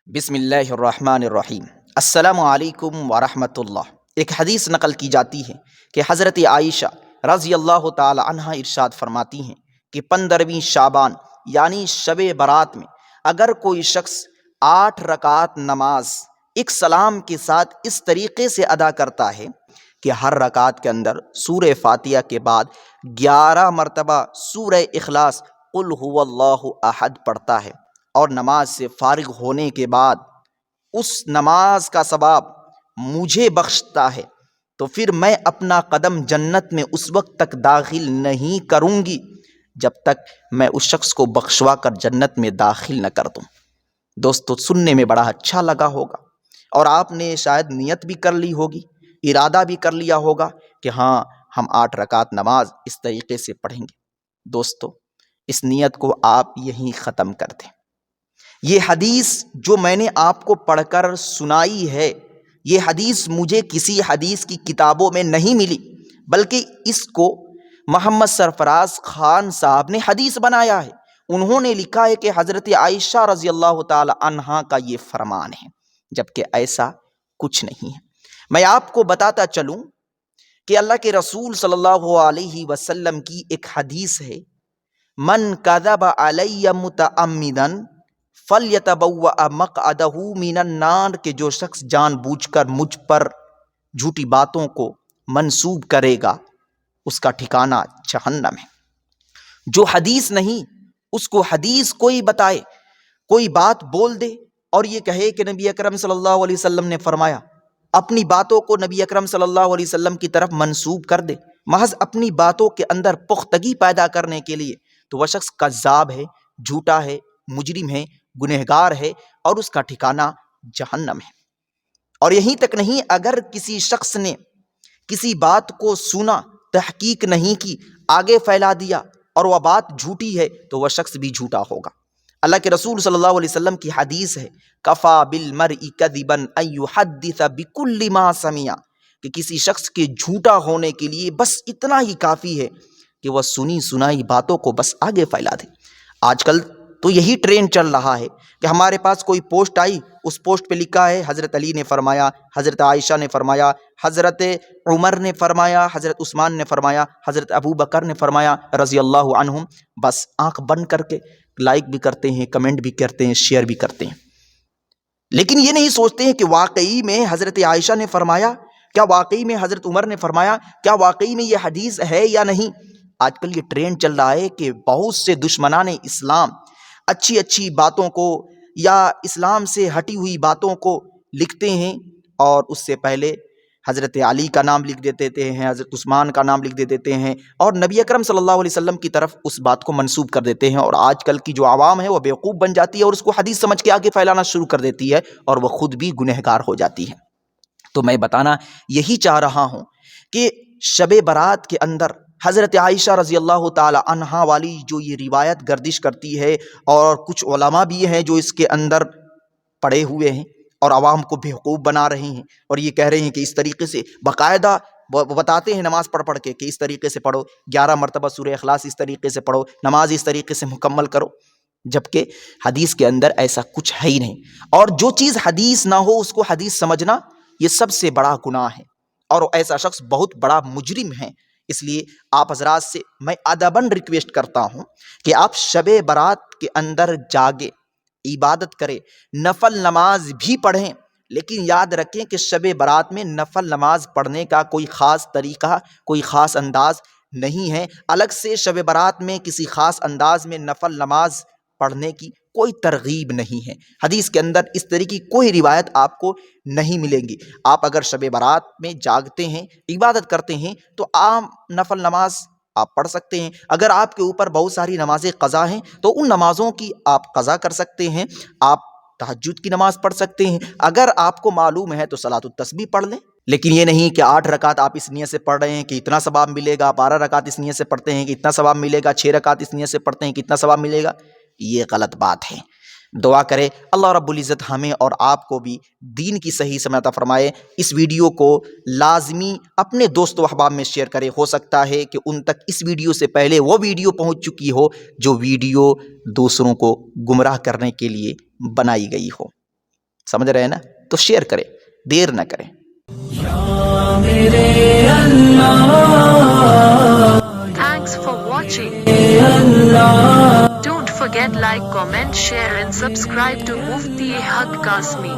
بسم اللہ الرحمن الرحیم۔ السلام علیکم ورحمۃ اللہ۔ ایک حدیث نقل کی جاتی ہے کہ حضرت عائشہ رضی اللہ تعالی عنہا ارشاد فرماتی ہیں کہ 15ویں شعبان یعنی شب برات میں اگر کوئی شخص 8 رکعات نماز ایک سلام کے ساتھ اس طریقے سے ادا کرتا ہے کہ ہر رکعت کے اندر سورہ فاتحہ کے بعد 11 مرتبہ سورہ اخلاص قل هو اللہ احد پڑھتا ہے اور نماز سے فارغ ہونے کے بعد اس نماز کا ثواب مجھے بخشتا ہے، تو پھر میں اپنا قدم جنت میں اس وقت تک داخل نہیں کروں گی جب تک میں اس شخص کو بخشوا کر جنت میں داخل نہ کر دوں۔ دوستو، سننے میں بڑا اچھا لگا ہوگا اور آپ نے شاید نیت بھی کر لی ہوگی، ارادہ بھی کر لیا ہوگا کہ ہاں ہم 8 رکعت نماز اس طریقے سے پڑھیں گے۔ دوستو، اس نیت کو آپ یہیں ختم کر دیں۔ یہ حدیث جو میں نے آپ کو پڑھ کر سنائی ہے، یہ حدیث مجھے کسی حدیث کی کتابوں میں نہیں ملی، بلکہ اس کو محمد سرفراز خان صاحب نے حدیث بنایا ہے۔ انہوں نے لکھا ہے کہ حضرت عائشہ رضی اللہ تعالی عنہا کا یہ فرمان ہے، جبکہ ایسا کچھ نہیں ہے۔ میں آپ کو بتاتا چلوں کہ اللہ کے رسول صلی اللہ علیہ وسلم کی ایک حدیث ہے، من کذب علی متعمدا فَلْيَتَبَوَّأْ مَقْعَدَهُ مِنَ النَّارِ، کہ جو شخص جان بوجھ کر مجھ پر جھوٹی باتوں کو منسوب کرے گا اس کا ٹھکانہ جہنم ہے۔ جو حدیث نہیں اس کو حدیث کوئی بتائے، کوئی بات بول دے اور یہ کہے کہ نبی اکرم صلی اللہ علیہ وسلم نے فرمایا، اپنی باتوں کو نبی اکرم صلی اللہ علیہ وسلم کی طرف منسوب کر دے محض اپنی باتوں کے اندر پختگی پیدا کرنے کے لیے، تو وہ شخص کذاب ہے، جھوٹا ہے، مجرم ہے، گنہگار ہے اور اس کا ٹھکانہ جہنم ہے۔ اور یہیں تک نہیں، اگر کسی شخص نے کسی بات کو سنا، تحقیق نہیں کی، آگے پھیلا دیا اور وہ بات جھوٹی ہے تو وہ شخص بھی جھوٹا ہوگا۔ اللہ کے رسول صلی اللہ علیہ وسلم کی حدیث ہے، کفا بالمرء کذبا ان یحدث بکل ما سمع، کہ کسی شخص کے جھوٹا ہونے کے لیے بس اتنا ہی کافی ہے کہ وہ سنی سنائی باتوں کو بس آگے پھیلا دے۔ آج کل تو یہی ٹرینڈ چل رہا ہے کہ ہمارے پاس کوئی پوسٹ آئی، اس پوسٹ پہ لکھا ہے حضرت علی نے فرمایا، حضرت عائشہ نے فرمایا، حضرت عمر نے فرمایا، حضرت عثمان نے فرمایا، حضرت ابو بکر نے فرمایا رضی اللہ عنہم، بس آنکھ بند کر کے لائک بھی کرتے ہیں، کمنٹ بھی کرتے ہیں، شیئر بھی کرتے ہیں، لیکن یہ نہیں سوچتے ہیں کہ واقعی میں حضرت عائشہ نے فرمایا، کیا واقعی میں حضرت عمر نے فرمایا، کیا واقعی میں یہ حدیث ہے یا نہیں۔ آج کل یہ ٹرینڈ چل رہا ہے کہ بہت سے دشمنان اسلام اچھی اچھی باتوں کو یا اسلام سے ہٹی ہوئی باتوں کو لکھتے ہیں اور اس سے پہلے حضرت علی کا نام لکھ دیتے ہیں، حضرت عثمان کا نام لکھ دیتے ہیں اور نبی اکرم صلی اللہ علیہ وسلم کی طرف اس بات کو منسوب کر دیتے ہیں، اور آج کل کی جو عوام ہے وہ بیوقوف بن جاتی ہے اور اس کو حدیث سمجھ کے آگے پھیلانا شروع کر دیتی ہے اور وہ خود بھی گنہگار ہو جاتی ہے۔ تو میں بتانا یہی چاہ رہا ہوں کہ شب برات کے اندر حضرت عائشہ رضی اللہ تعالی عنہا والی جو یہ روایت گردش کرتی ہے، اور کچھ علماء بھی ہیں جو اس کے اندر پڑے ہوئے ہیں اور عوام کو بیوقوف بنا رہے ہیں اور یہ کہہ رہے ہیں کہ اس طریقے سے باقاعدہ وہ بتاتے ہیں نماز پڑھ کے کہ اس طریقے سے پڑھو، 11 مرتبہ سورہ اخلاص اس طریقے سے پڑھو، نماز اس طریقے سے مکمل کرو، جبکہ حدیث کے اندر ایسا کچھ ہے ہی نہیں۔ اور جو چیز حدیث نہ ہو اس کو حدیث سمجھنا یہ سب سے بڑا گناہ ہے اور ایسا شخص بہت بڑا مجرم ہے۔ اس لیے آپ حضرات سے میں ادباً ریکویسٹ کرتا ہوں کہ آپ شب برات کے اندر جاگے، عبادت کریں، نفل نماز بھی پڑھیں، لیکن یاد رکھیں کہ شب برات میں نفل نماز پڑھنے کا کوئی خاص طریقہ، کوئی خاص انداز نہیں ہے۔ الگ سے شب برات میں کسی خاص انداز میں نفل نماز پڑھنے کی کوئی ترغیب نہیں ہے۔ حدیث کے اندر اس طرح کی کوئی روایت آپ کو نہیں ملے گی۔ آپ اگر شب برات میں جاگتے ہیں، عبادت کرتے ہیں تو عام نفل نماز آپ پڑھ سکتے ہیں۔ اگر آپ کے اوپر بہت ساری نمازیں قضا ہیں تو ان نمازوں کی آپ قضا کر سکتے ہیں، آپ تہجد کی نماز پڑھ سکتے ہیں۔ اگر آپ کو معلوم ہے تو صلاۃ التسبیح پڑھ لیں، لیکن یہ نہیں کہ 8 رکعت آپ اس نیت سے پڑھ رہے ہیں کہ اتنا ثواب ملے گا، 12 رکعت اس نیت سے پڑھتے ہیں کہ اتنا ثواب ملے گا، 6 رکعت اس نیت سے پڑھتے ہیں کہ اتنا ثواب ملے گا، یہ غلط بات ہے۔ دعا کرے اللہ رب العزت ہمیں اور آپ کو بھی دین کی صحیح سمجھ عطا فرمائے۔ اس ویڈیو کو لازمی اپنے دوست و احباب میں شیئر کرے، ہو سکتا ہے کہ ان تک اس ویڈیو سے پہلے وہ ویڈیو پہنچ چکی ہو جو ویڈیو دوسروں کو گمراہ کرنے کے لیے بنائی گئی ہو۔ سمجھ رہے ہیں نا؟ تو شیئر کریں، دیر نہ کریں. Thanks for watching. Don't forget like, comment, share and subscribe to Mufti Haq Kasmi.